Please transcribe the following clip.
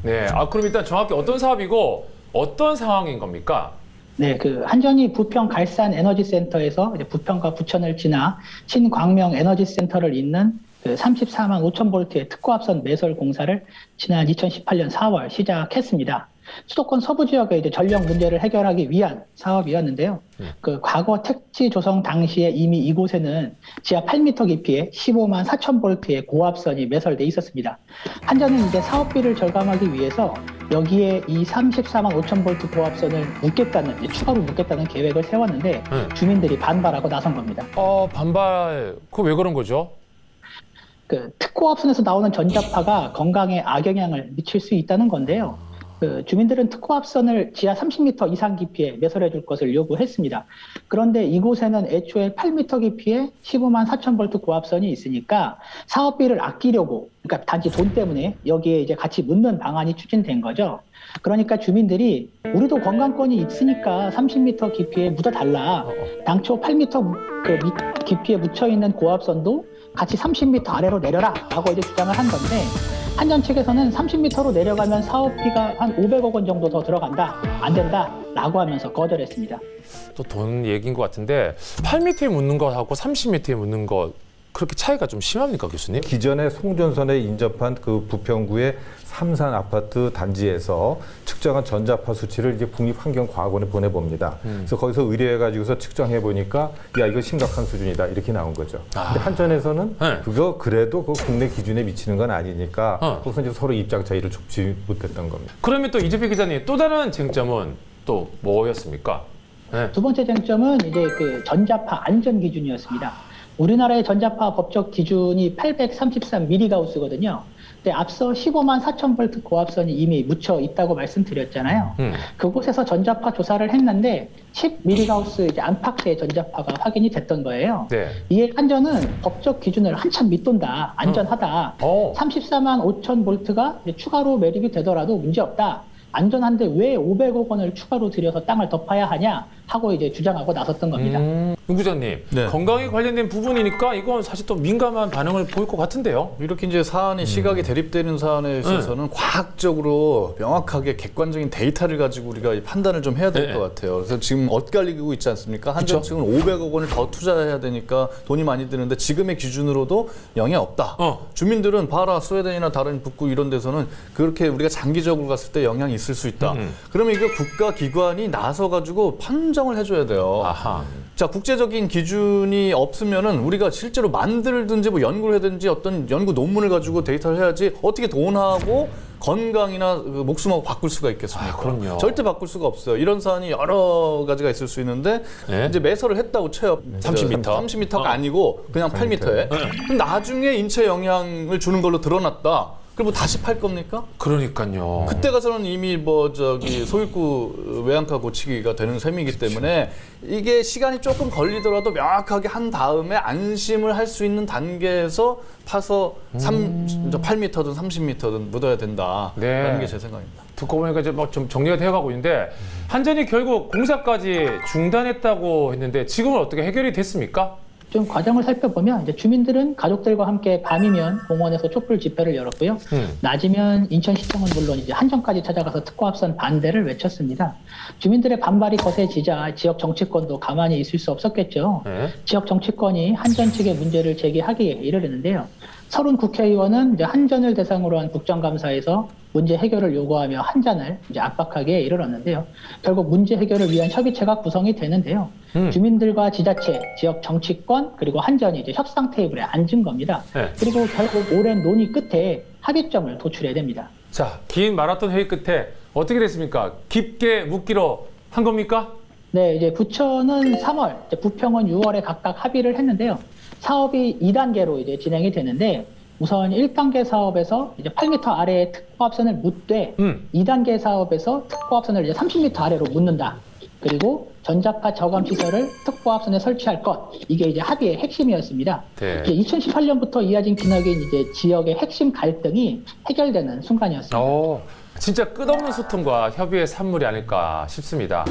네, 그럼 일단 정확히 어떤 사업이고 어떤 상황인 겁니까? 네, 한전이 부평 갈산 에너지센터에서 이제 부평과 부천을 지나 신광명 에너지센터를 잇는 34만 5천 볼트의 특고합선 매설 공사를 지난 2018년 4월 시작했습니다. 수도권 서부 지역의 이제 전력 문제를 해결하기 위한 사업이었는데요. 과거 택지 조성 당시에 이미 이곳에는 지하 8m 깊이의 15만 4천 볼트의 고압선이 매설돼 있었습니다. 한전은 이제 사업비를 절감하기 위해서 여기에 이 34만 5천 볼트 고압선을 추가로 묶겠다는 계획을 세웠는데 주민들이 반발하고 나선 겁니다. 반발, 그거 왜 그런 거죠? 특고압선에서 나오는 전자파가 건강에 악영향을 미칠 수 있다는 건데요. 주민들은 특고합선을 지하 30m 이상 깊이에 매설해 줄 것을 요구했습니다. 그런데 이곳에는 애초에 8m 깊이에 15만 4천 볼트 고압선이 있으니까 사업비를 아끼려고, 그러니까 단지 돈 때문에 여기에 이제 같이 묻는 방안이 추진된 거죠. 그러니까 주민들이 우리도 관광권이 있으니까 30m 깊이에 묻어달라. 당초 8m 깊이에 묻혀있는 고압선도 같이 30m 아래로 내려라 하고 이제 주장을 한 건데, 한전 측에서는 30m로 내려가면 사업비가 한 500억 원 정도 더 들어간다, 안 된다 라고 하면서 거절했습니다. 또 돈 얘기인 것 같은데 8m에 묻는 거하고 30m에 묻는 거 그렇게 차이가 좀 심합니까, 교수님? 기존에 송전선에 인접한 부평구의 삼산 아파트 단지에서 측정한 전자파 수치를 이제 국립환경과학원에 보내봅니다. 그래서 거기서 의뢰해가지고서 측정해 보니까 야, 이거 심각한 수준이다 이렇게 나온 거죠. 근데 한전에서는 그거 그래도 국내 기준에 미치는 건 아니니까 거기서 이제 서로 입장 차이를 좁지 못했던 겁니다. 그러면 또 이재필 기자님, 또 다른 쟁점은 또 뭐였습니까? 네. 두 번째 쟁점은 이제 전자파 안전 기준이었습니다. 우리나라의 전자파 법적 기준이 833mHz거든요. 근데 앞서 15만 4천 볼트 고압선이 이미 묻혀 있다고 말씀드렸잖아요. 그곳에서 전자파 조사를 했는데 10mHz 이제 안팎의 전자파가 확인이 됐던 거예요. 네. 이에 한전은 법적 기준을 한참 밑돈다, 안전하다. 34만 5천 볼트가 추가로 매립이 되더라도 문제없다. 안전한데 왜 500억 원을 추가로 들여서 땅을 덮어야 하냐 하고 이제 주장하고 나섰던 겁니다. 윤 부장님, 네. 건강에 관련된 부분이니까 이건 사실 또 민감한 반응을 보일 것 같은데요. 이렇게 이제 사안이 시각이 대립되는 사안에 있어서는 과학적으로 명확하게 객관적인 데이터를 가지고 우리가 판단을 좀 해야 될 것 같아요. 그래서 지금 엇갈리고 있지 않습니까? 한전 측은 500억 원을 더 투자해야 되니까 돈이 많이 드는데 지금의 기준으로도 영향 없다. 주민들은 봐라, 스웨덴이나 다른 북구 이런 데서는 그렇게 우리가 장기적으로 갔을 때 영향이 있을 수 있다. 그러면 이거 국가기관이 나서가지고 판정을 해줘야 돼요. 아하. 자, 국제적인 기준이 없으면은 우리가 실제로 만들든지 뭐 연구를 해든지 어떤 연구 논문을 가지고 데이터를 해야지 어떻게 돈하고 건강이나 목숨하고 바꿀 수가 있겠습니까? 그럼요. 절대 바꿀 수가 없어요. 이런 사안이 여러 가지가 있을 수 있는데 이제 매설을 했다고 쳐요. 30m. 30m가 아니고 그냥 8m에. 그럼 나중에 인체 영향을 주는 걸로 드러났다. 그럼 뭐 다시 팔 겁니까? 그러니까요. 그때 가서는 이미 소유구 외양카 고치기가 되는 셈이기 때문에 이게 시간이 조금 걸리더라도 명확하게 한 다음에 안심을 할 수 있는 단계에서 파서 8m든 30m든 묻어야 된다라는 게 제 생각입니다. 듣고 보니까 이제 막 좀 정리가 되어가고 있는데 한전이 결국 공사까지 중단했다고 했는데 지금은 어떻게 해결이 됐습니까? 좀 과정을 살펴보면 이제 주민들은 가족들과 함께 밤이면 공원에서 촛불 집회를 열었고요. 낮이면 인천시청은 물론 이제 한전까지 찾아가서 특고합선 반대를 외쳤습니다. 주민들의 반발이 거세지자 지역 정치권도 가만히 있을 수 없었겠죠. 지역 정치권이 한전 측의 문제를 제기하기에 이르렀는데요. 서른 국회의원은 이제 한전을 대상으로 한 국정감사에서 문제 해결을 요구하며 한전을 이제 압박하기에 이르렀는데요. 결국 문제 해결을 위한 협의체가 구성이 되는데요. 주민들과 지자체, 지역 정치권 그리고 한전이 이제 협상 테이블에 앉은 겁니다. 그리고 결국 오랜 논의 끝에 합의점을 도출해야 됩니다. 자, 긴 마라톤 회의 끝에 어떻게 됐습니까? 깊게 묻기로 한 겁니까? 네, 이제 부천은 3월, 이제 부평은 6월에 각각 합의를 했는데요. 사업이 2단계로 이제 진행이 되는데 우선 1단계 사업에서 이제 8m 아래의 특고합선을 묻되 2단계 사업에서 특고합선을 이제 30m 아래로 묻는다. 그리고 전자파 저감 시설을 특고합선에 설치할 것. 이게 이제 합의의 핵심이었습니다. 네. 2018년부터 이어진 기나긴 이제 지역의 핵심 갈등이 해결되는 순간이었습니다. 진짜 끝없는 소통과 협의의 산물이 아닐까 싶습니다.